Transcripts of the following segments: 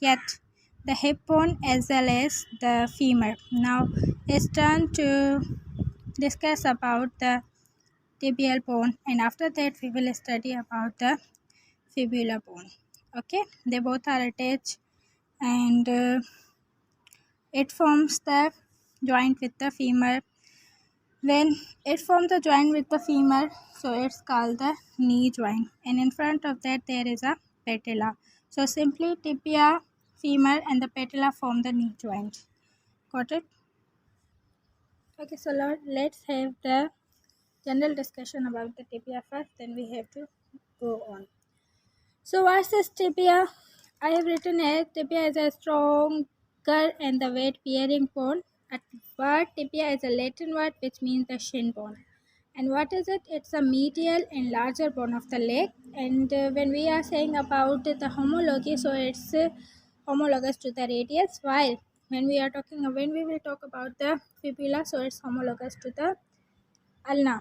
yet the hip bone as well as the femur. Now it's turn to discuss about the tibial bone, and after that we will study about the fibular bone. Okay, they both are attached, and it forms the joint with the femur. When it forms the joint with the femur, so it's called the knee joint, and in front of that there is a patella. So simply tibia, femur and the patella form the knee joint. Got it? Okay, so let's have the general discussion about the tibia first, then we have to go on. So what's this tibia? I have written here tibia is a stronger and the weight bearing bone. A word tibia is a Latin word which means the shin bone. And what is it? It's a medial and larger bone of the leg. And when we are saying about the homology, so it's homologous to the radius. While when we will talk about the fibula, so it's homologous to the ulna.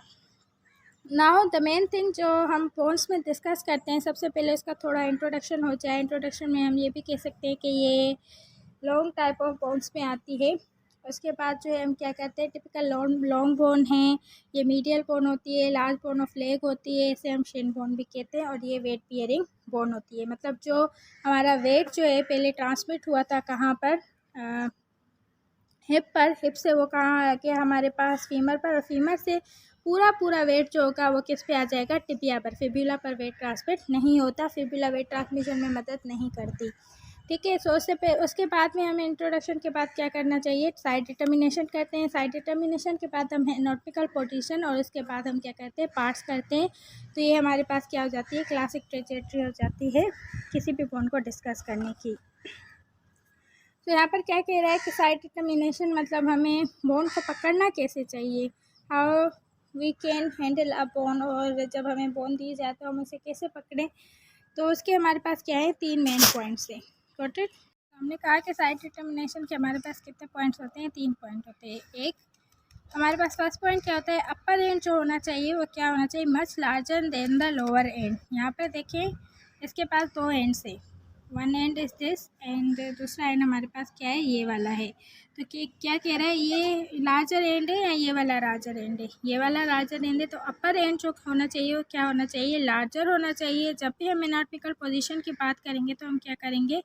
Now the main thing जो हम bones में discuss करते हैं, सबसे पहले उसका थोड़ा introduction हो जाए. इंट्रोडक्शन में हम ये भी कह सकते हैं कि ये लॉन्ग टाइप ऑफ बोन्स में आती है. उसके बाद जो है हम क्या कहते हैं, टिपिकल लॉन्ग बोन है. ये मीडियल बोन होती है, लार्ज बोन ऑफ लेग होती है, इसे हम शिन बोन भी कहते हैं. और ये वेट बियरिंग बोन होती है. मतलब जो हमारा वेट जो है पहले ट्रांसमिट हुआ था कहाँ पर, हिप पर. हिप से वो कहाँ आके हमारे पास फीमर पर, और फीमर से पूरा वेट जो होगा वो किस पे आ जाएगा, टिबिया पर. फिबुला पर वेट ट्रांसमिट नहीं होता, फिबुला वेट ट्रांसमिशन में मदद नहीं करती. ठीक है. सो उसके बाद में हमें इंट्रोडक्शन के बाद क्या करना चाहिए, साइड डिटर्मिनेशन करते हैं. साइड डिटर्मिनेशन के बाद हम एनाटॉमिकल पोजीशन, और उसके बाद हम क्या करते हैं, पार्ट्स करते हैं. तो ये हमारे पास क्या हो जाती है, क्लासिक ट्रेजेक्टरी हो जाती है किसी भी बोन को डिस्कस करने की. तो यहाँ पर क्या कह रहा है कि साइड डिटर्मिनेशन मतलब हमें बोन को पकड़ना कैसे चाहिए, how we can handle a bone, और जब हमें बोन दी जाए तो हम उसे कैसे पकड़ें. तो उसके हमारे पास क्या है, 3 मेन पॉइंट्स हैं. Got it? हमने कहा कि साइड डिटर्मिनेशन के हमारे पास कितने पॉइंट्स होते हैं, 3 पॉइंट होते हैं. एक हमारे पास फर्स्ट पॉइंट क्या होता है, अपर एंड जो होना चाहिए वो क्या होना चाहिए, much larger than the lower and. यहाँ पर देखें इसके पास 2 एंड्स है. One and is this, and दूसरा एंड हमारे पास क्या है, ये वाला है. तो क्या कह रहा है, ये लार्जर एंड है या ये वाला लार्जर एंड है, ये वाला लार्जर एंड है. तो अपर एंड जो होना चाहिए वो क्या होना चाहिए, लार्जर होना चाहिए. जब भी हम एनाटॉमिकल पोजीशन की बात करेंगे तो हम क्या करेंगे,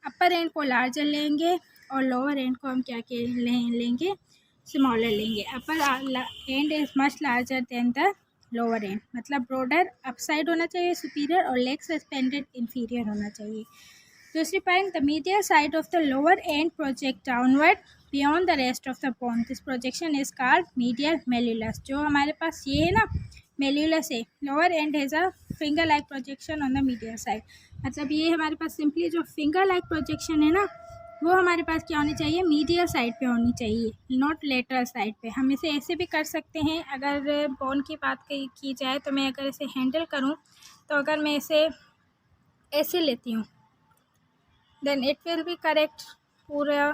अपर एंड को लार्जर लेंगे और लोअर एंड को हम क्या लेंगे, स्मॉलर लेंगे. Upper end is much larger than the lower end, मतलब ब्रॉडर अपसाइड होना चाहिए सुपीरियर, और लेग सस्पेंडेड इंफीरियर होना चाहिए. दूसरी point, the medial side of the lower end project downward beyond the rest of the bone. This projection is called medial malleolus. जो हमारे पास ये है ना, मेल्यूलस है, lower end has a finger like projection on the medial side. मतलब ये हमारे पास सिंपली जो फिंगर लाइक प्रोजेक्शन है ना, वो हमारे पास क्या होनी चाहिए, मीडियल साइड पे होनी चाहिए, नॉट लेटरल साइड पे. हम इसे ऐसे भी कर सकते हैं. अगर बोन की बात की जाए तो मैं अगर इसे हैंडल करूं, तो अगर मैं इसे ऐसे लेती हूं, then it will be correct पूरा.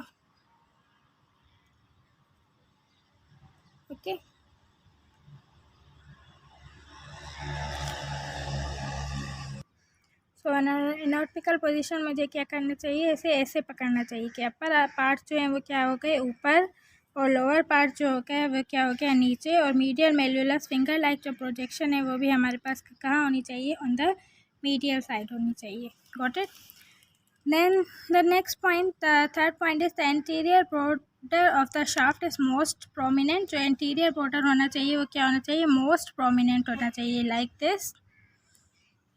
ओके, सो एनाटॉमिकल पोजीशन मुझे क्या करना चाहिए, इसे ऐसे पकड़ना चाहिए कि अपर पार्ट जो है वो क्या हो गए ऊपर, और लोअर पार्ट जो हो गया वो क्या हो गया नीचे. और मीडियल मेल्यूलस फिंगर लाइक जो प्रोजेक्शन है वो भी हमारे पास कहाँ होनी चाहिए, ऑन द मीडियल साइड होनी चाहिए. Got it? Then the next point, the third point is the anterior border of the shaft is most prominent. जो एंटीरियर बॉर्डर होना चाहिए वो क्या होना चाहिए, मोस्ट प्रोमिनेंट होना चाहिए, like this,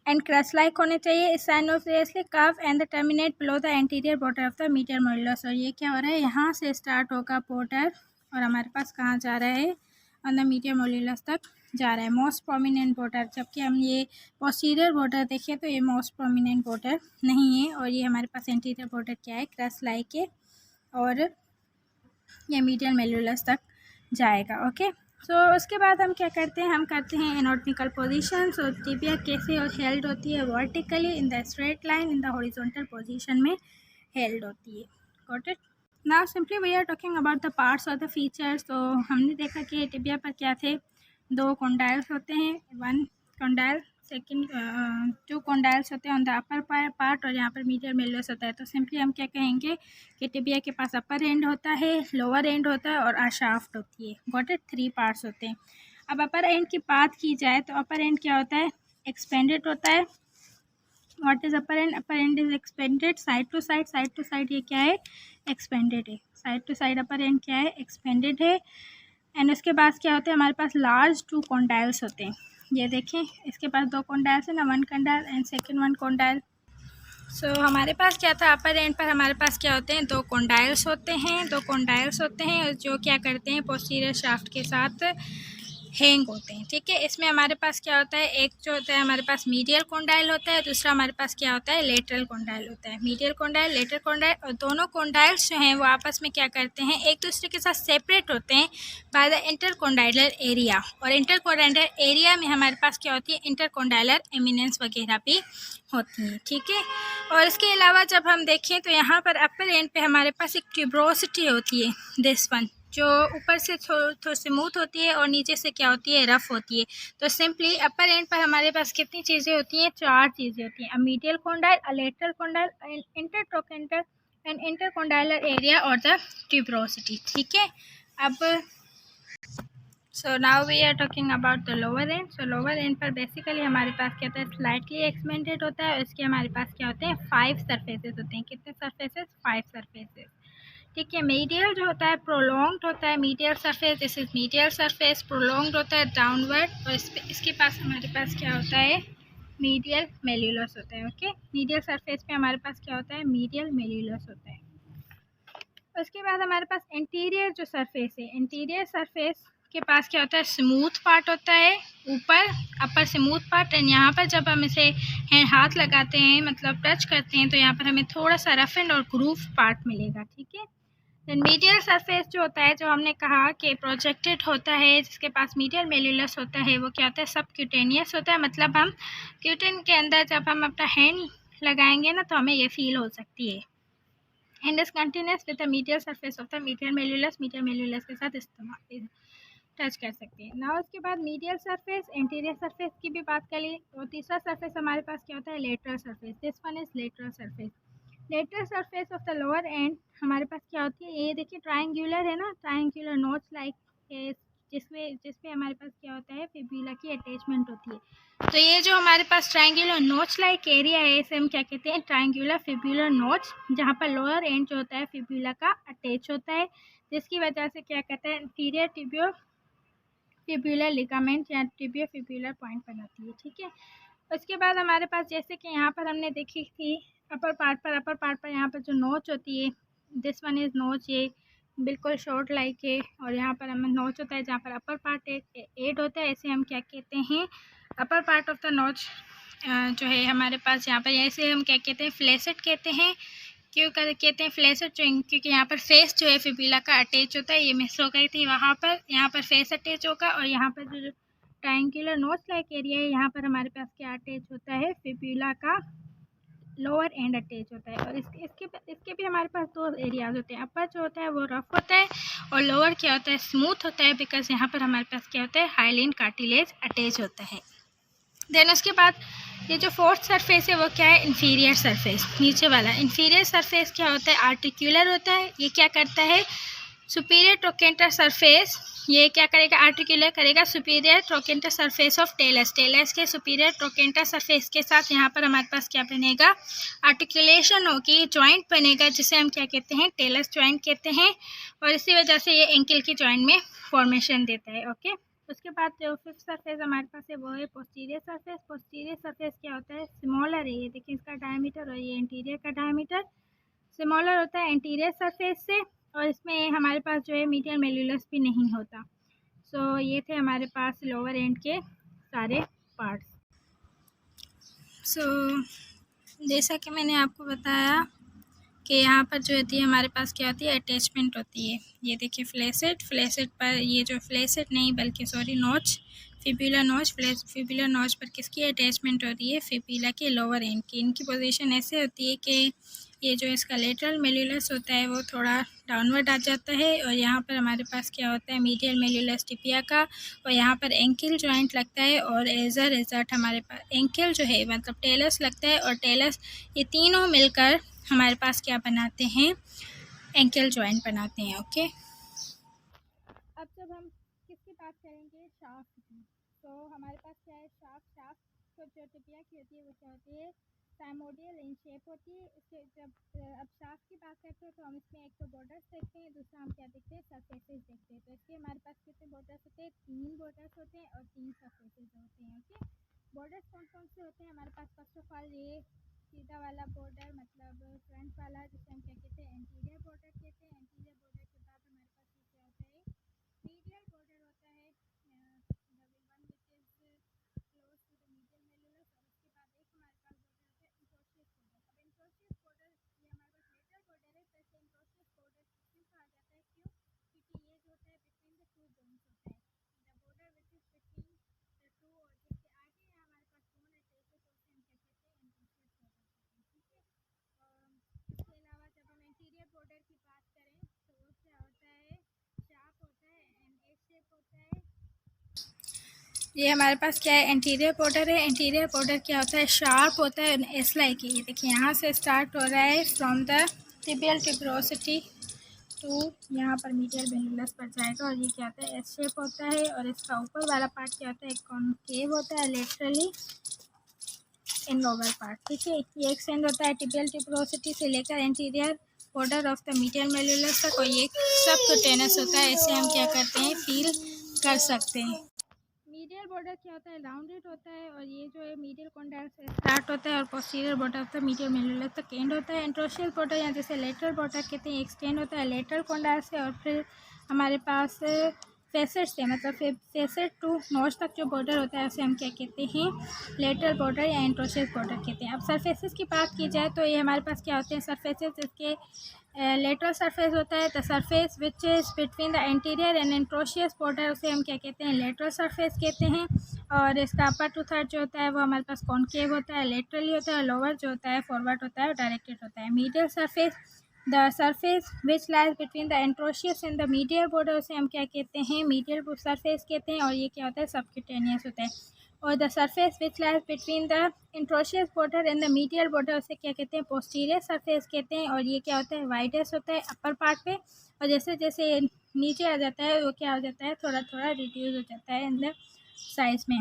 and crush like होने चाहिए. Sinuously curve and the terminate below the anterior border of the medial malleolus. और ये क्या हो रहा है, यहाँ से स्टार्ट होगा बॉर्डर और हमारे पास कहाँ जा रहा है, ऑन द मीडियल मेल्यूलस तक जा रहा है, मोस्ट प्रोमिनेंट बॉर्डर. जबकि हम ये पोस्टीरियर बॉर्डर देखें तो ये मोस्ट प्रोमिनेंट बॉर्डर नहीं है, और ये हमारे पास एंटीरियर बॉर्डर क्या है, क्रश लाइक है, और ये मीडियल मेल्यूलस तक जाएगा. ओके, सो उसके बाद हम क्या करते हैं, हम करते हैं एनाटॉमिकल पोजीशन. सो टिबिया कैसे हेल्ड होती है, vertically in the straight line, in the horizontal position में हेल्ड होती है. Got it? Now simply we are talking about the parts और द फीचर्स. तो हमने देखा कि टिबिया पर क्या थे, 2 कॉन्डाइल्स होते हैं, 1 कॉन्डाइल सेकंड 2 कॉन्डाइल्स होते हैं ऑन द अपर पार्ट और यहाँ पर मीडियल मेलियोस होता है। तो सिंपली हम क्या कहेंगे कि टिबिया के पास अपर एंड होता है, लोअर एंड होता है और शाफ्ट होती है। Got it? 3 पार्ट्स होते हैं। अब अपर एंड की बात की जाए तो अपर एंड क्या होता है? एक्सपेंडेड होता है। What is upper end? Upper end is expanded side to side. Side to side ये क्या है? एक्सपेंडेड है। Side to side upper end क्या है? एक्सपेंडेड है। एंड उसके बाद क्या होता है? हमारे पास लार्ज 2 कॉन्डाइल्स होते हैं। ये देखें, इसके पास 2 कॉन्डाइल्स है ना, 1 कॉन्डाइल एंड सेकंड 1 कॉन्डाइल। सो हमारे पास क्या था? अपर एंड पर हमारे पास क्या होते हैं? 2 कॉन्डाइल्स होते हैं। 2 कॉन्डाइल्स होते हैं जो क्या करते हैं? पोस्टीरियर शाफ्ट के साथ हैंग होते हैं। ठीक है, इसमें हमारे पास क्या होता है? एक जो होता है हमारे पास मीडियल कॉन्डाइल होता है, दूसरा हमारे पास क्या होता है? लेटरल कॉन्डाइल होता है। मीडियल कॉन्डाइल, लेटरल कॉन्डाइल, और दोनों कॉन्डाइल्स जो हैं वो आपस में क्या करते हैं? एक दूसरे के साथ सेपरेट होते हैं बाय द इंटरकॉन्डाइलर एरिया। और इंटरकॉन्डाइलर एरिया में हमारे पास क्या होती है? इंटरकॉन्डाइलर एमिनेंस वगैरह भी होती हैं। ठीक है, और इसके अलावा जब हम देखें तो यहाँ पर अपर एंड पे हमारे पास एक ट्यूब्रोसिटी होती है, दिस वन, जो ऊपर से थोड़ी स्मूथ होती है और नीचे से क्या होती है? रफ होती है। तो सिंपली अपर एंड पर हमारे पास कितनी चीज़ें होती हैं? 4 चीज़ें होती हैं। A medial condyle, a lateral condyle, intertrochanter and intercondylar area और द ट्यूब्रोसिटी। ठीक है, अब so now we are talking about the lower end. So lower end पर बेसिकली हमारे पास क्या होता है? स्लाइटली एक्सपेंडेड होता है। इसके हमारे पास क्या होते हैं? 5 सरफेसेस होते हैं। कितने सरफेसेस? 5 सरफेसेस। ठीक है, मीडियल जो होता है प्रोलॉन्ग्ड होता है। Medial surface, this is medial surface, prolonged होता है डाउनवर्ड। और इसके पास हमारे पास क्या होता है? मीडियल मेल्यूलस होता है। ओके, मीडियल सरफेस पे हमारे पास क्या होता है? मीडियल मेल्यूलस होता है। उसके बाद हमारे पास इंटीरियर जो सरफेस है, इंटीरियर सरफेस के पास क्या होता है? स्मूथ पार्ट होता है ऊपर, अपर स्मूथ पार्ट। एंड यहाँ पर जब हम इसे हाथ लगाते हैं, मतलब टच करते हैं, तो यहाँ पर हमें थोड़ा सा रफ एंड और ग्रूव पार्ट मिलेगा। ठीक है, देन मीडियल सरफेस जो होता है, जो हमने कहा कि प्रोजेक्टेड होता है, जिसके पास मीडियल मेल्यूलस होता है, वो क्या होता है? सब क्यूटेनियस होता है। मतलब हम क्यूटिन के अंदर जब हम अपना हैंड लगाएंगे ना, तो हमें ये फील हो सकती है। Hand is continuous with the medial surface of the medial malleolus के साथ इस्तेमाल टच कर सकते हैं ना। उसके बाद मीडियल सरफेस, इंटीरियर सरफेस की भी बात कर ली। और तीसरा सरफेस हमारे पास क्या होता है? Lateral surface. This one is lateral surface. Lateral surface of the lower and हमारे पास क्या होती है? ये देखिए ट्रायंगुलर है ना, ट्रायंगुलर नोट्स लाइक, जिसपे हमारे पास क्या होता है? फिब्यूला की अटैचमेंट होती है। तो ये जो हमारे पास ट्रायंगुलर नोच लाइक एरिया है, इसे हम क्या कहते हैं? ट्रायंगुलर फिब्यूलर नोच, जहाँ पर लोअर एंड जो होता है फिब्यूला का अटैच होता है, जिसकी वजह से क्या कहते हैं? इंटीरियर टिबियो फिब्यूलर लिगामेंट या टिबियो फिब्यूलर पॉइंट बनाती है। ठीक है, उसके बाद हमारे पास जैसे कि यहाँ पर हमने देखी थी अपर पार्ट पर यहाँ पर जो नोच होती है, दिस वन इज नोच, ये बिल्कुल शॉर्ट लाइक है। और यहाँ पर हमें नोच होता है जहाँ पर अपर पार्ट एड होता है, ऐसे हम क्या कहते हैं? अपर पार्ट ऑफ द नोच जो है हमारे पास यहाँ पर, ऐसे हम क्या कहते हैं? फ्लेसेट कहते हैं। क्यों कहते हैं फ्लेसेट? क्योंकि यहाँ पर फेस जो है फिब्यूला का अटैच होता है। ये मिस हो गई थी वहाँ पर, यहाँ पर फेस अटैच होगा और यहाँ पर जो ट्रायंगुलर नोच लाइक एरिया है, यहाँ पर हमारे पास क्या अटैच होता है? फिब्यूला का लोअर एंड अटैच होता है। और इसके भी हमारे पास 2 एरियाज होते हैं। अपर जो होता है वो रफ होता है और लोअर क्या होता है? स्मूथ होता है, बिकॉज यहाँ पर हमारे पास क्या होता है? हाइलिन कार्टिलेज अटैच होता है। देन उसके बाद ये जो 4th सरफेस है वो क्या है? इंफीरियर सरफेस, नीचे वाला। इंफीरियर सरफेस क्या होता है? आर्टिकुलर होता है। ये क्या करता है? सुपीरियर ट्रोकेंटर सरफेस, ये क्या करेगा? आर्टिकुलर करेगा superior trochanter surface of talus. Talus के सुपीरियर ट्रोकेंटर सरफेस के साथ यहाँ पर हमारे पास क्या बनेगा? आर्टिकुलेशन होगी, जॉइंट बनेगा, जिसे हम क्या कहते हैं? टेलस जॉइंट कहते हैं। और इसी वजह से ये एंकल की जॉइंट में फॉर्मेशन देता है। ओके, उसके बाद जो 5th सरफेस हमारे पास है वो है पोस्टीरियर सरफेस। पोस्टीरियर सरफेस क्या होता है? स्मॉलर है। ये देखिए इसका डायमीटर और ये इंटीरियर का डायमीटर स्मॉलर होता है इंटीरियर सरफेस से। और इसमें हमारे पास जो है मीडियल मेल्यूलस भी नहीं होता। सो ये थे हमारे पास लोअर एंड के सारे पार्ट्स। सो जैसा कि मैंने आपको बताया कि यहाँ पर जो होती है हमारे पास क्या होती है? अटैचमेंट होती है। ये देखिए फ्लेसेट पर, ये जो फ्लेसेट नहीं बल्कि सॉरी नोच, फिब्यूलर नोच, फिब्यूलर नोच पर किसकी अटैचमेंट होती है? फिब्यूला के लोअर एंड की। इनकी पोजीशन ऐसे होती है कि ये जो इसका लेटरल मेल्यूलस होता है वो थोड़ा डाउनवर्ड आ जाता है, और यहाँ पर हमारे पास क्या होता है मीडियल मेल्यूलस टिपिया का, और यहाँ पर एंकिल जॉइंट लगता है, और एज अ रिजल्ट हमारे पास एंकिल जो है मतलब टेलस लगता है, और टेलस, ये तीनों मिलकर हमारे पास क्या बनाते हैं, एंकिल जॉइंट बनाते हैं। ओके, अब जब हम किसकी बात करेंगे, शाफ्ट की, तो हमारे पास क्या है, शाफ्ट तो जो टिपिया की होती है वो क्या होती है, साइमोडियल इन शेप होती है। इसके जब अब शाफ्ट की बात करते हैं तो हम इसमें एक तो बॉर्डर्स देखते हैं, दूसरा हम क्या देखते हैं, सरफेसेस देखते हैं। तो इसके हमारे पास कितने बॉर्डर्स होते हैं, 3 बॉर्डर्स होते हैं और 3 सरफेसेस होते हैं। ओके, बॉर्डर्स कौन कौन से होते हैं हमारे पास, फर्स्ट ऑफ ऑल ये सीधा वाला बॉर्डर मतलब फ्रंट वाला, जिसे हम क्या कहते हैं, एंटीरियर बॉर्डर कहते हैं। एंटीरियर बॉर्डर के बाद हमारे पास ये क्या होता है, मीडियल बॉर्डर होता है, one which is close to the medial malleolus, और उसके बाद एक हमारे पास बॉर्डर होता है इंट्रोशियस बॉर्डर। अब इंट्रोशियस बॉर्डर ये हमारे पास लेटरल बॉर्डर है, तो इसे इंट्रोशियस बॉर्डर क्यों कहा जाता है, क्यों, क्योंकि ये जो होता है बिटवीन द टू बोन्स होता है, the border which is between the two, और जिसके आगे हमारे पास बोन है तो उसे हम क्या कहते हैं, इंट्रोशियस बॉर्डर कहते हैं। ठीक है, इसके अलावा जब हम इंटीरियर बॉर्डर की बात करें तो वो क्या होता है, शार्प होता है एंड एज शेप होता है। ये हमारे पास क्या है, इंटीरियर बॉर्डर है। इंटीरियर बॉर्डर क्या होता है, शार्प होता है, एस लाइक। ये देखिए यहाँ से स्टार्ट हो रहा है फ्रॉम द टिबियल टिब्रोसिटी टू यहाँ पर मीडियल मेल्यूलस पर जाएगा, और ये क्या होता है, एस शेप होता है, और इसका ऊपर वाला पार्ट क्या होता है, कॉनकेव होता है लेटरली इन लोअर पार्ट। ठीक है, ये एक्सटेंड होता है टिबियल टिब्रोसिटी से लेकर interior border of the medial malleolus तक, और ये सब कुटेनस होता है। इसे हम क्या करते हैं, फील कर सकते हैं। मीडियल बॉर्डर क्या होता है, राउंडेड होता है, और ये जो है मीडियल कॉन्डैक्ट से स्टार्ट होता है और posterior border of the medial malleolus तक एंड होता है। इंट्रोशियल बॉर्डर या जैसे लेटरल बॉर्डर कहते हैं, एक्सटेंड होता है लेटरल कॉन्डैक्ट से, और फिर हमारे पास फेसेट से मतलब फेसेट टू नोज तक जो बॉर्डर होता है उसे हम क्या कहते हैं, लेटरल बॉर्डर या इंट्रोशियल बॉर्डर कहते हैं। अब सरफेसेस की बात की जाए तो ये हमारे पास क्या होते हैं, सरफेसेस, इसके लेटरल सरफेस होता है, the surface which is between the anterior and interosseous border, उसे हम क्या कहते हैं, लेटरल सरफेस कहते हैं। और इसका अपर टू थर्ड जो होता है वो हमारे पास कॉनकेव होता है, लेटरली होता है, और लोअर जो होता है फॉरवर्ड होता है और डायरेक्टेड होता है। Medial surface, the surface which lies between the interosseous and the medial border, उसे हम क्या कहते हैं, मीडियल सरफेस कहते हैं, और ये क्या होता है, सबक्यूटेनियस होता है। और the surface which lies between the interosseous border and the medial border, उसे क्या कहते हैं, पोस्टीरियर सरफेस कहते हैं, और ये क्या होता है, वाइडेस्ट होता है अपर पार्ट पे, और जैसे जैसे नीचे आ जाता है वो क्या हो जाता है, थोड़ा थोड़ा रिड्यूस हो जाता है इन द साइज में।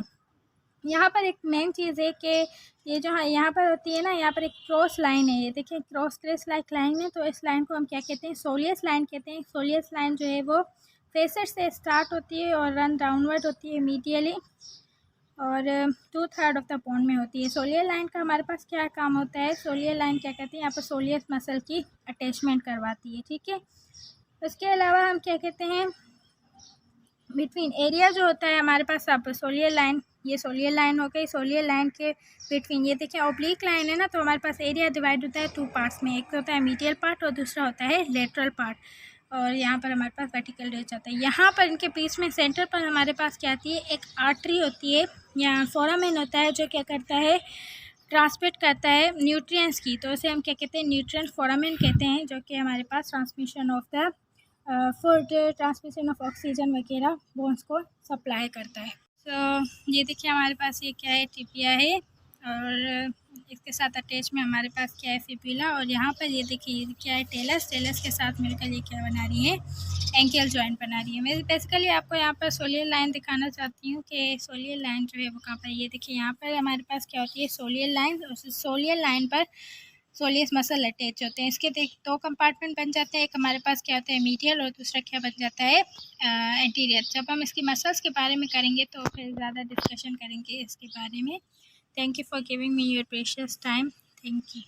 यहाँ पर एक मेन चीज़ है कि ये जो यहाँ पर होती है ना, यहाँ पर एक क्रॉस लाइन है, ये देखिए क्रॉस लाइक लाइन है, तो इस लाइन को हम क्या कहते हैं, सोलियस लाइन कहते हैं। सोलियस लाइन जो है वो फेसेट से स्टार्ट होती है और रन डाउनवर्ड होती है मीडियली, और 2/3 ऑफ द बोन में होती है। सोलियर लाइन का हमारे पास क्या काम होता है, सोलियर लाइन क्या कहते हैं, यहाँ पर सोलियस मसल की अटैचमेंट करवाती है। ठीक है, उसके अलावा हम क्या कहते हैं, बिटवीन एरिया जो होता है हमारे पास, अब सोलियर लाइन, ये सोलियर लाइन हो गई, सोलियर लाइन के बिटवीन ये देखिए ऑब्लिक लाइन है ना, तो हमारे पास एरिया डिवाइड होता है 2 पार्ट्स में, एक होता है मीडियल पार्ट और दूसरा होता है लेटरल पार्ट, और यहाँ पर हमारे पास वर्टिकल रेंज आता है। यहाँ पर इनके बीच में सेंटर पर हमारे पास क्या आती है, एक आर्टरी होती है, यहाँ फोरामेन होता है, जो क्या करता है, ट्रांसमिट करता है न्यूट्रिएंट्स की, तो उसे हम क्या कहते हैं, न्यूट्रिएंट फोरामेन कहते हैं, जो कि हमारे पास transmission of the food, transmission of oxygen वगैरह बोन्स को सप्लाई करता है। तो ये देखिए हमारे पास ये क्या है, टिपिया है, और इसके साथ अटैच में हमारे पास क्या है, फिब्यूला, और यहाँ पर ये देखिए ये क्या है, टेलस के साथ मिलकर ये क्या बना रही है, एंकल जॉइंट बना रही है। मैं बेसिकली आपको यहाँ पर सोलियर लाइन दिखाना चाहती हूँ कि सोलियर लाइन जो है वो कहाँ पर, ये देखिए यहाँ पर हमारे पास क्या होती है, सोलियर लाइन, और सोलियर लाइन पर सोलियस मसल अटैच होते हैं। इसके 2 कंपार्टमेंट बन जाते हैं, एक हमारे पास क्या होता है मीडियल, और दूसरा क्या बन जाता है, एंटीरियर। जब हम इसकी मसल्स के बारे में करेंगे तो फिर ज़्यादा डिस्कशन करेंगे इसके बारे में। Thank you for giving me your precious time. Thank you.